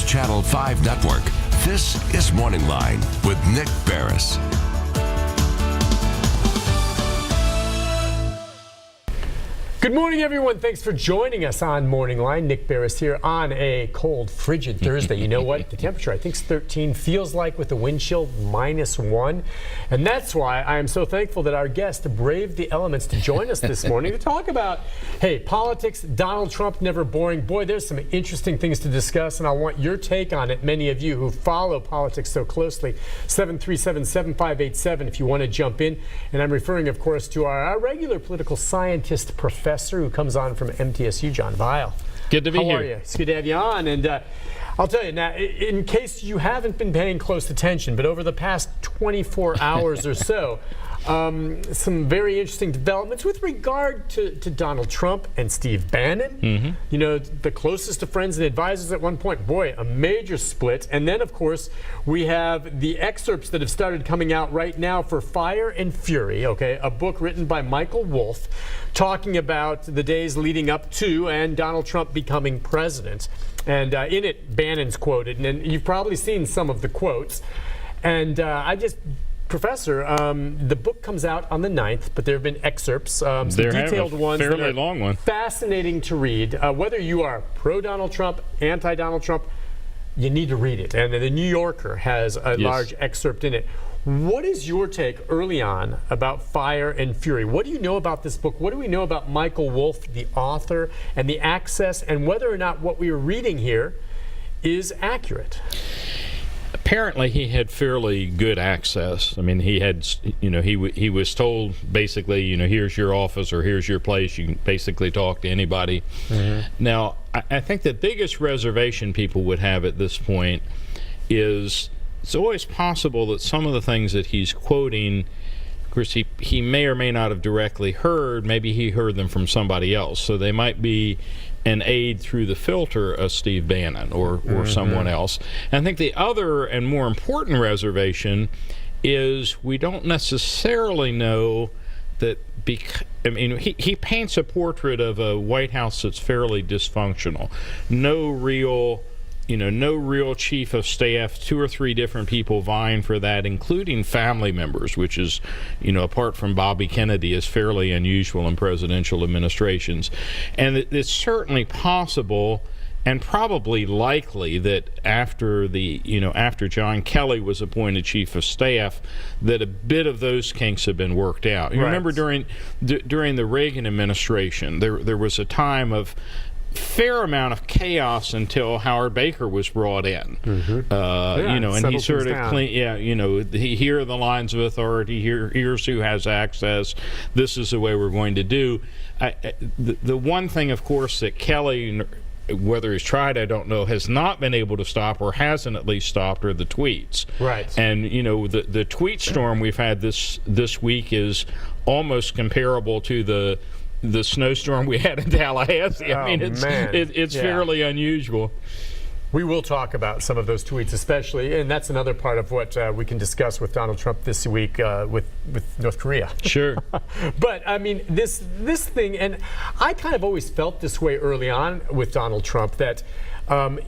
Channel 5 Network, this is Morning Line with Nick Beres. Good morning, everyone. Thanks for joining us on Morning Line. Nick Beres here on a cold, frigid Thursday. You know what? The temperature, I think, is 13. Feels like with the wind chill, -1. And that's why I am so thankful that our guest braved the elements to join us this morning to talk about, hey, politics, Donald Trump, never boring. Boy, there's some interesting things to discuss, and I want your take on it. Many of you who follow politics so closely, 737-7587 if you want to jump in. And I'm referring, of course, to our regular political scientist professor who comes on from MTSU, John Vile. Good to be here. How are you? It's good to have you on. And I'll tell you now, in case you haven't been paying close attention, but over the past 24 hours or so, some very interesting developments with regard to Donald Trump and Steve Bannon. Mm-hmm. You know, the closest of friends and advisors at one point. Boy, a major split. And then, of course, we have the excerpts that have started coming out right now for Fire and Fury, okay, a book written by Michael Wolff talking about the days leading up to and Donald Trump becoming president. And in it, Bannon's quoted, and you've probably seen some of the quotes. And Professor, the book comes out on the 9th, but there have been excerpts, some detailed ones, fairly long one. Fascinating to read. Whether you are pro-Donald Trump, anti-Donald Trump, you need to read it. And the New Yorker has a large excerpt in it. What is your take early on about Fire and Fury? What do you know about this book? What do we know about Michael Wolff, the author, and the access, and whether or not what we are reading here is accurate? Apparently, he had fairly good access. I mean, he had, you know, he was told basically, you know, here's your office or here's your place. You can basically talk to anybody. Mm-hmm. Now, I think the biggest reservation people would have at this point is it's always possible that some of the things that he's quoting, of course, he may or may not have directly heard. Maybe he heard them from somebody else. So they might be an aid through the filter of Steve Bannon or someone else. And I think the other and more important reservation is we don't necessarily know that I mean, he paints a portrait of a White House that's fairly dysfunctional. No real chief of staff, 2 or 3 different people vying for that, including family members, which is, you know, apart from Bobby Kennedy, is fairly unusual in presidential administrations. And it's certainly possible and probably likely that after John Kelly was appointed chief of staff, that a bit of those kinks have been worked out. You remember during the Reagan administration, there was a time of fair amount of chaos until Howard Baker was brought in. Mm-hmm. You know, and he sort of here are the lines of authority, here's who has access, this is the way we're going to do. The one thing, of course, that Kelly, whether he's tried, I don't know, has not been able to stop, or hasn't at least stopped, are the tweets. Right. And, you know, the tweet storm we've had this week is almost comparable to the snowstorm we had in Tallahassee. I mean, it's fairly unusual. We will talk about some of those tweets, especially, and that's another part of what we can discuss with Donald Trump this week with North Korea. Sure. But I mean, this thing, and I kind of always felt this way early on with Donald Trump, that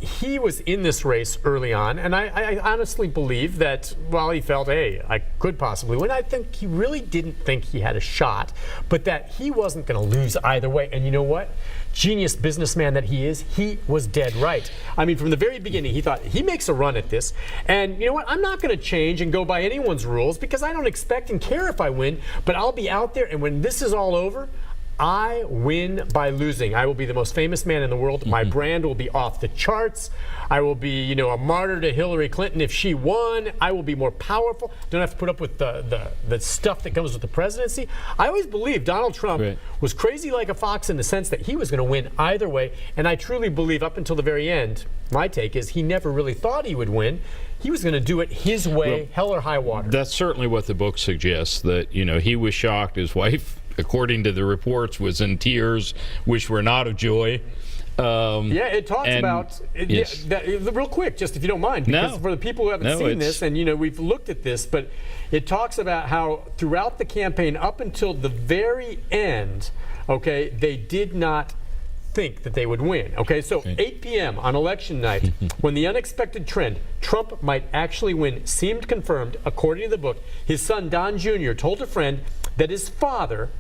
he was in this race early on, and I honestly believe that while he felt, hey, I could possibly win, I think he really didn't think he had a shot, but that he wasn't going to lose either way. And you know what? Genius businessman that he is, he was dead right. I mean, from the very beginning, he thought he makes a run at this, and you know what? I'm not going to change and go by anyone's rules because I don't expect and care if I win, but I'll be out there, and when this is all over, I win by losing. I will be the most famous man in the world. Mm-hmm. My brand will be off the charts. I will be, you know, a martyr to Hillary Clinton if she won. I will be more powerful. Don't have to put up with the stuff that comes with the presidency. I always believed Donald Trump was crazy like a fox in the sense that he was going to win either way. And I truly believe up until the very end, my take is he never really thought he would win. He was going to do it his way, hell or high water. That's certainly what the book suggests, that, you know, he was shocked. His wife, according to the reports, was in tears, which were not of joy. It talks about real quick, just if you don't mind, because for the people who haven't seen this, and you know, we've looked at this, but it talks about how throughout the campaign up until the very end, okay, they did not think that they would win. Okay, so 8 p.m. on election night, when the unexpected trend, Trump might actually win, seemed confirmed, according to the book, his son Don Jr. told a friend that his father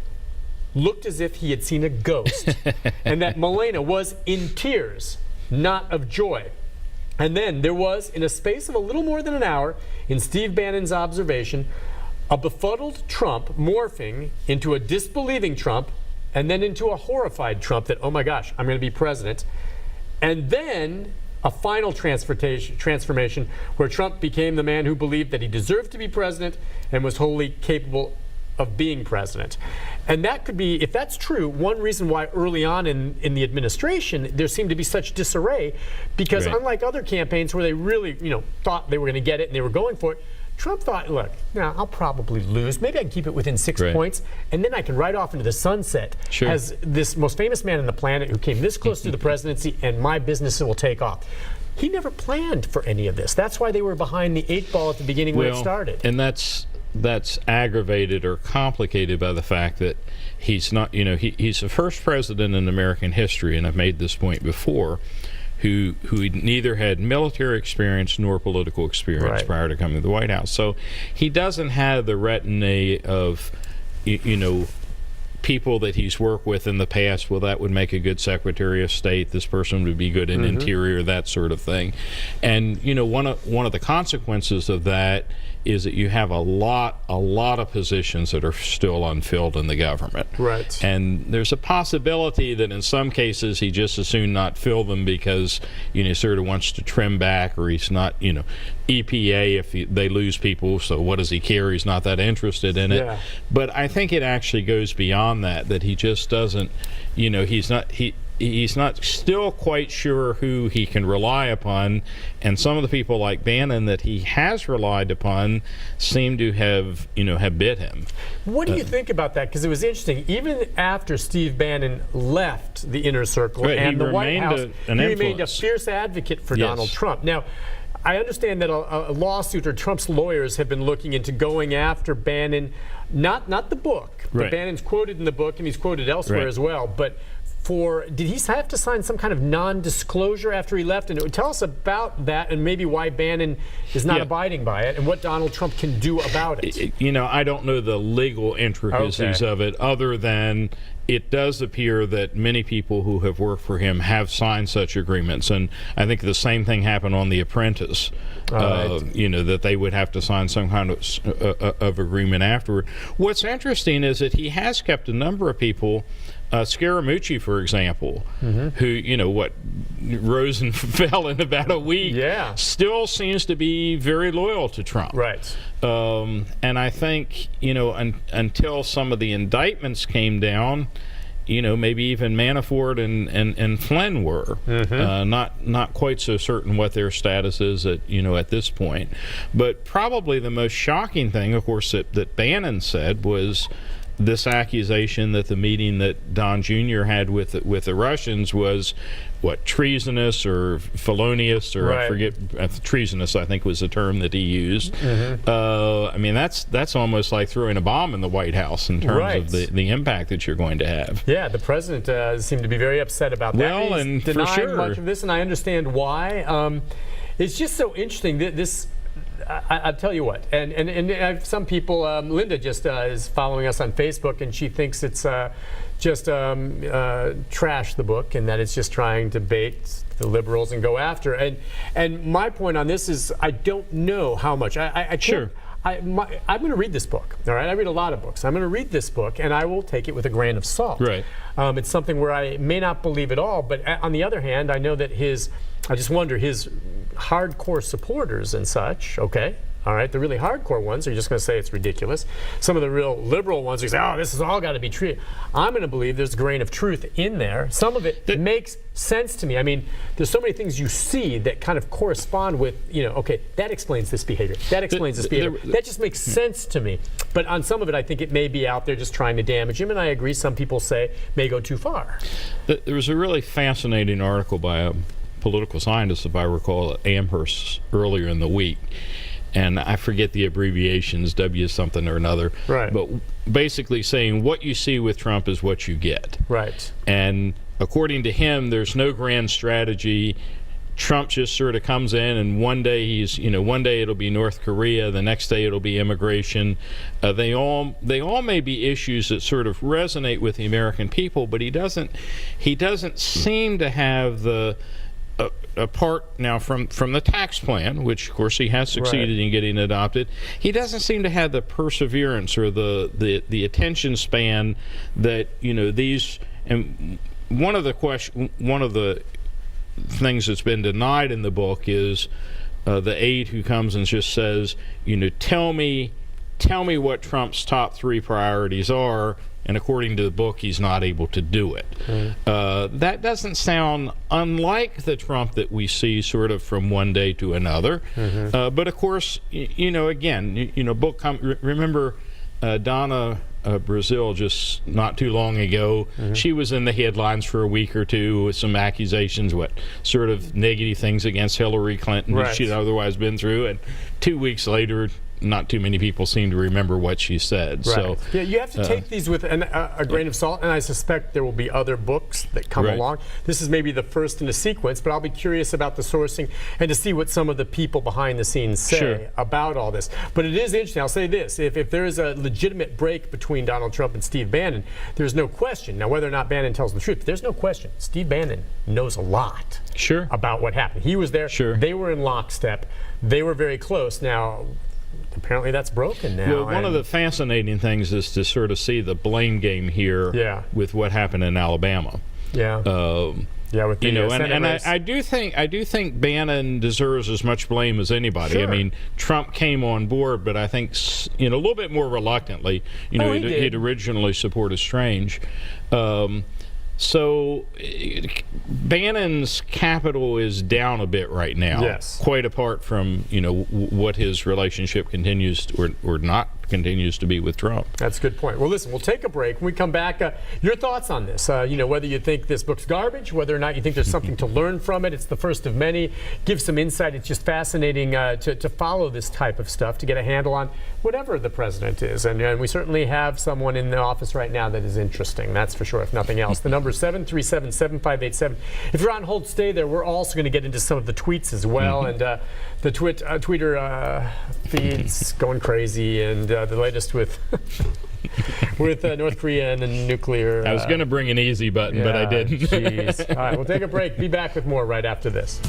looked as if he had seen a ghost, and that Milena was in tears, not of joy. And then there was, in a space of a little more than an hour, in Steve Bannon's observation, a befuddled Trump morphing into a disbelieving Trump, and then into a horrified Trump that, oh my gosh, I'm going to be president. And then a final transformation where Trump became the man who believed that he deserved to be president and was wholly capable of being president. And that could be, if that's true, one reason why early on in the administration there seemed to be such disarray, because unlike other campaigns where they really, thought they were going to get it and they were going for it, Trump thought, look, now I'll probably lose. Maybe I can keep it within 6 points, and then I can ride off into the sunset as this most famous man on the planet who came this close to the presidency, and my business will take off. He never planned for any of this. That's why they were behind the 8 ball at the beginning when it started. And that's aggravated or complicated by the fact that he's not, he's the first president in American history, and I've made this point before, who neither had military experience nor political experience prior to coming to the White House. So he doesn't have the retinue of, people that he's worked with in the past. Well, that would make a good Secretary of State. This person would be good in Interior, that sort of thing. And one of the consequences of that is that you have a lot of positions that are still unfilled in the government. Right. And there's a possibility that in some cases he just as soon not fill them because he sort of wants to trim back, or he's not, EPA, if they lose people, so what does he care? He's not that interested in it. But I think it actually goes beyond that he just doesn't, he's not still quite sure who he can rely upon, and some of the people like Bannon that he has relied upon seem to have bit him. What do you think about that? Because it was interesting, even after Steve Bannon left the inner circle and the White House, he remained a fierce advocate for Donald Trump. Now, I understand that a lawsuit, or Trump's lawyers have been looking into going after Bannon, not the book, but Bannon's quoted in the book and he's quoted elsewhere as well, but did he have to sign some kind of non-disclosure after he left? And tell us about that, and maybe why Bannon is not abiding by it, and what Donald Trump can do about it. I don't know the legal intricacies of it, other than it does appear that many people who have worked for him have signed such agreements. And I think the same thing happened on The Apprentice, that they would have to sign some kind of agreement afterward. What's interesting is that he has kept a number of people, Scaramucci, for example, who, rose and fell in about a week, still seems to be very loyal to Trump. Right. And I think, until some of the indictments came down, maybe even Manafort and Flynn were not quite so certain what their status is at this point. But probably the most shocking thing, of course, that Bannon said was this accusation that the meeting that Don Jr. had with the Russians was treasonous or felonious, or I forget, treasonous I think was the term that he used. That's almost like throwing a bomb in the White House in terms of the impact that you're going to have. Yeah, the president seemed to be very upset about that. Well, he's and denying for sure, much of this, and I understand why. It's just so interesting that this. I'll tell you what, and some people, Linda just is following us on Facebook, and she thinks it's just trash the book, and that it's just trying to bait the liberals and go after. And my point on this is, I don't know how much. I can't, I'm going to read this book. All right, I read a lot of books. I'm going to read this book, and I will take it with a grain of salt. Right. It's something where I may not believe it all, but on the other hand, I know that I just wonder, his hardcore supporters and such, all right, the really hardcore ones are just going to say it's ridiculous. Some of the real liberal ones are say, this has all got to be true. I'm going to believe there's a grain of truth in there. Some of it makes sense to me. I mean, there's so many things you see that kind of correspond with, that explains this behavior. That explains this behavior. That just makes sense to me. But on some of it, I think it may be out there just trying to damage him, and I agree, some people say may go too far. There was a really fascinating article by a political scientist, if I recall, at Amherst earlier in the week. And I forget the abbreviations, W something or another. Right. But basically saying what you see with Trump is what you get. Right. And according to him, there's no grand strategy. Trump just sort of comes in, and one day one day it'll be North Korea, the next day it'll be immigration. They all may be issues that sort of resonate with the American people, but he doesn't seem to have the apart now from the tax plan, which of course he has succeeded in getting adopted. He doesn't seem to have the perseverance or the attention span that these. And one of the things that's been denied in the book is the aide who comes and just says, tell me what Trump's top 3 priorities are. And according to the book, he's not able to do it. That doesn't sound unlike the Trump that we see sort of from one day to another. But of course, remember Donna Brazil just not too long ago. She was in the headlines for a week or two with some accusations, sort of negative things against Hillary Clinton that she'd otherwise been through. And 2 weeks later, not too many people seem to remember what she said. So yeah, you have to take these with a grain of salt, and I suspect there will be other books that come along. This is maybe the first in a sequence, but I'll be curious about the sourcing and to see what some of the people behind the scenes say about all this. But it is interesting. I'll say this: if there is a legitimate break between Donald Trump and Steve Bannon, there's no question. Now, whether or not Bannon tells the truth, there's no question. Steve Bannon knows a lot about what happened. He was there. They were in lockstep. They were very close. Now, apparently that's broken now. Well, one of the fascinating things is to sort of see the blame game here with what happened in Alabama. With the I do think Bannon deserves as much blame as anybody. I mean, Trump came on board, but I think a little bit more reluctantly. He'd originally supported Strange. So Bannon's capital is down a bit right now, quite apart from what his relationship continues or not continues to be with Trump. That's a good point. Well, listen, we'll take a break. When we come back, your thoughts on this, whether you think this book's garbage, whether or not you think there's something to learn from it. It's the first of many. Give some insight. It's just fascinating to follow this type of stuff, to get a handle on whatever the president is. And we certainly have someone in the office right now that is interesting, that's for sure, if nothing else. The number is 737-7587. If you're on hold, stay there. We're also going to get into some of the tweets as well, and the Twitter feeds going crazy, and the latest with North Korea and the nuclear. I was going to bring an easy button, but I didn't. All right, we'll take a break. Be back with more right after this.